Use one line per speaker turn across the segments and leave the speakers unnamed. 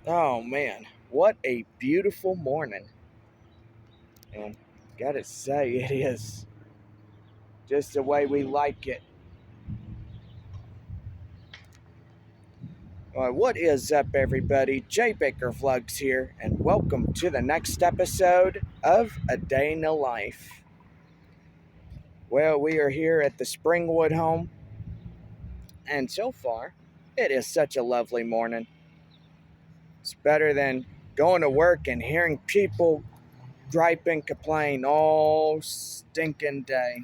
Oh man, what a beautiful morning. And gotta say, it is just the way we like it. What is up, everybody? Jay Baker Vlogs here, and welcome to the next episode of A Day in the Life. Well, we are here at the Springwood home, and so far, it is such a lovely morning. It's better than going to work and hearing people gripe and complain all stinking day.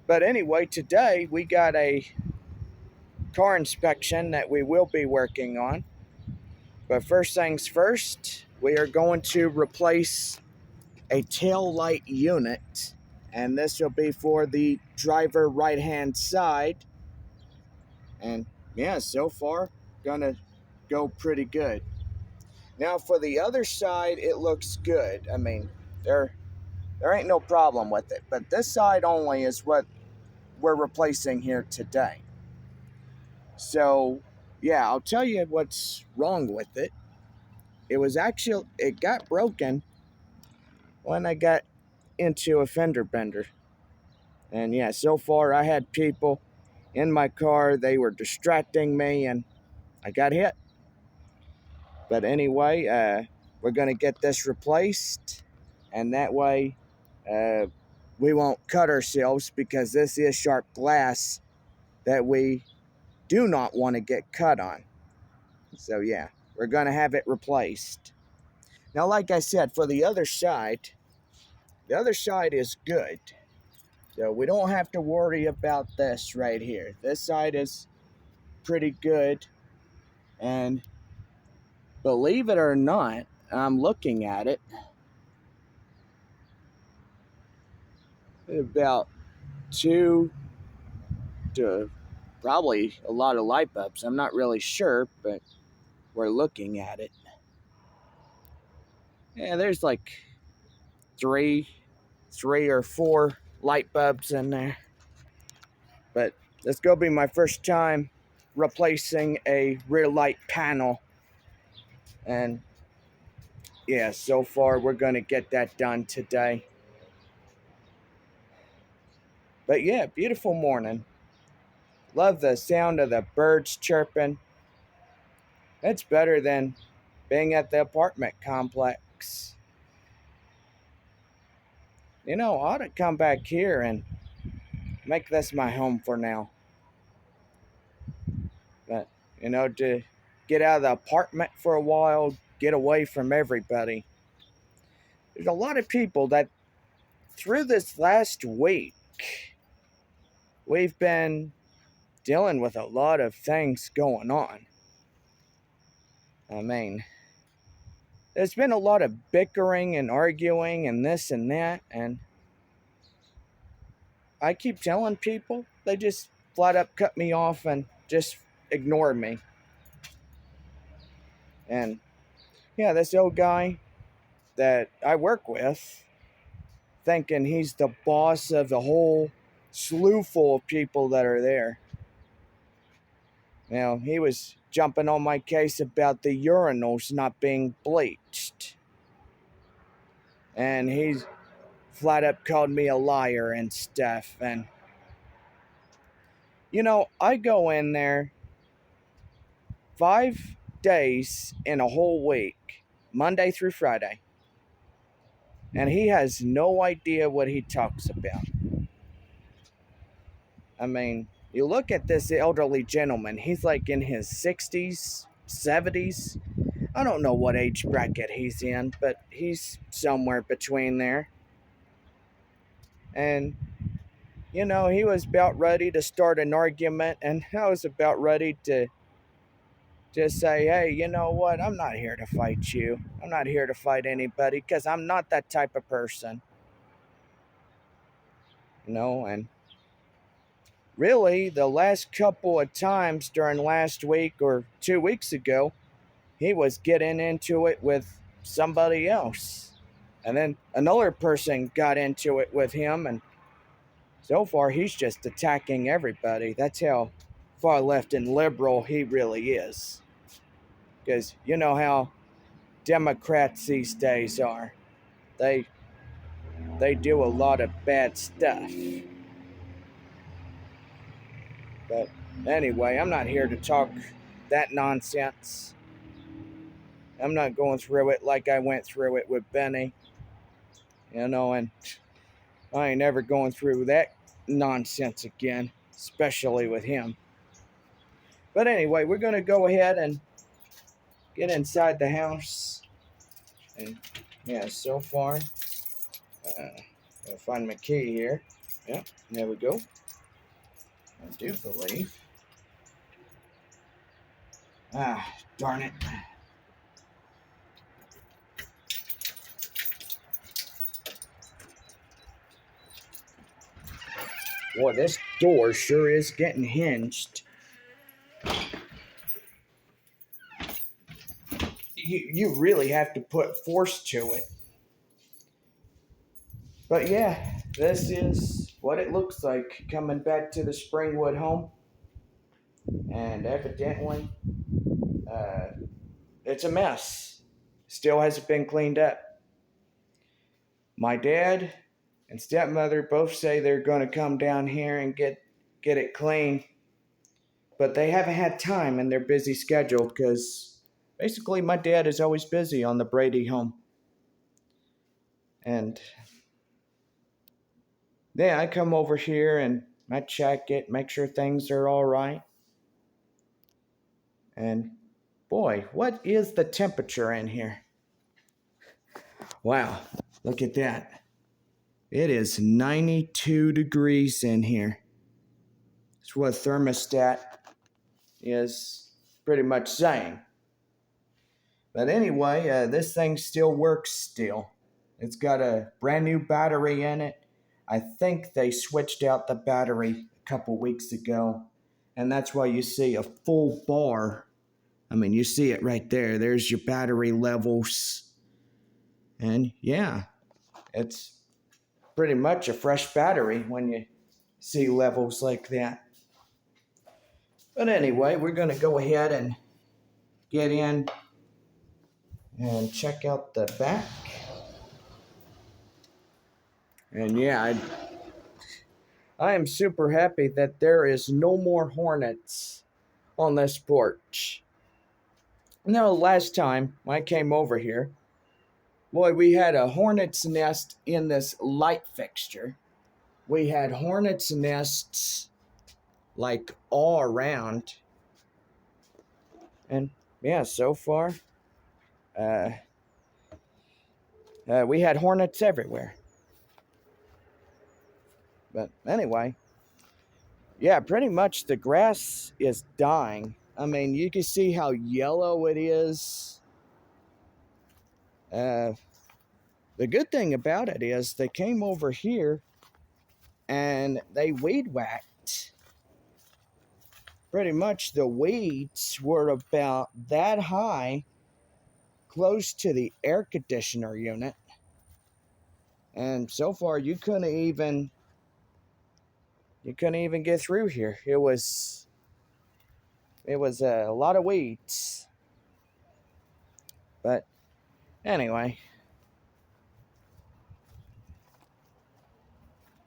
But anyway, today we got a car inspection that we will be working on. But first things first, we are going to replace a tail light unit. And this will be for the driver right hand side. And yeah, so far, gonna go pretty good. Now for the other side, it looks good. I mean, there ain't no problem with it. But this side only is what we're replacing here today. So, yeah, I'll tell you what's wrong with it. It got broken when I got into a fender bender. And yeah, so far I had people in my car, they were distracting me and I got hit. But anyway, we're going to get this replaced, and that way we won't cut ourselves, because this is sharp glass that we do not want to get cut on. So yeah, we're going to have it replaced. Now, like I said, for the other side is good. So we don't have to worry about this right here. This side is pretty good. And believe it or not, I'm looking at it. About 2 to probably a lot of light bulbs. I'm not really sure, but we're looking at it. Yeah, there's like three or four light bulbs in there. But this is going to be my first time replacing a rear light panel. And yeah, so far we're going to get that done today. But yeah, beautiful morning. Love the sound of the birds chirping. It's better than being at the apartment complex. You know, I ought to come back here and make this my home for now. But, you know, to get out of the apartment for a while, get away from everybody. There's a lot of people that through this last week, we've been dealing with a lot of things going on. I mean, there's been a lot of bickering and arguing and this and that, and I keep telling people, they just flat up cut me off and just ignore me. And yeah, this old guy that I work with, thinking he's the boss of the whole slew full of people that are there. Now, he was jumping on my case about the urinals not being bleached. And he's flat up called me a liar and stuff. And, you know, I go in there 5 days in a whole week, Monday through Friday. And he has no idea what he talks about. I mean, you look at this elderly gentleman, he's like in his 60s, 70s. I don't know what age bracket he's in, but he's somewhere between there. And, you know, he was about ready to start an argument, and I was about ready to just say, hey, you know what? I'm not here to fight you. I'm not here to fight anybody, because I'm not that type of person. You know, and really, the last couple of times during last week or 2 weeks ago, he was getting into it with somebody else. And then another person got into it with him, and so far he's just attacking everybody. That's how far left and liberal he really is. because you know how Democrats these days are. They they do a lot of bad stuff. But anyway, I'm not here to talk that nonsense. I'm not going through it like I went through it with Benny, and I ain't ever going through that nonsense again, especially with him. But anyway, we're going to go ahead and get inside the house. And yeah, so far, I'll find my key here. Yep, there we go. I do believe. Ah, darn it. Boy, this door sure is getting hinged. You really have to put force to it. But yeah, this is what it looks like coming back to the Springwood home. And evidently, uh, it's a mess. Still hasn't been cleaned up. My dad and stepmother both say they're going to come down here and get it clean, but they haven't had time in their busy schedule because basically my dad is always busy on the Brady home. And yeah, I come over here and I check it, make sure things are all right. And boy, what is the temperature in here? Wow, look at that. It is 92 degrees in here. That's what thermostat is pretty much saying. But anyway, this thing still works still. It's got a brand new battery in it. I think they switched out the battery a couple weeks ago. And that's why you see a full bar. I mean, you see it right there. There's your battery levels. And yeah, it's pretty much a fresh battery when you see levels like that. But anyway, we're going to go ahead and get in and check out the back. And yeah, I am super happy that there is no more hornets on this porch. Now, last time I came over here, boy, we had a hornet's nest in this light fixture. We had hornet's nests like all around. And yeah, so far, we had hornets everywhere. But anyway, yeah, pretty much the grass is dying. I mean, you can see how yellow it is. The good thing about it is they came over here and they weed whacked. Pretty much the weeds were about that high, close to the air conditioner unit. And so far you couldn't even get through here. It was a lot of weeds. But anyway,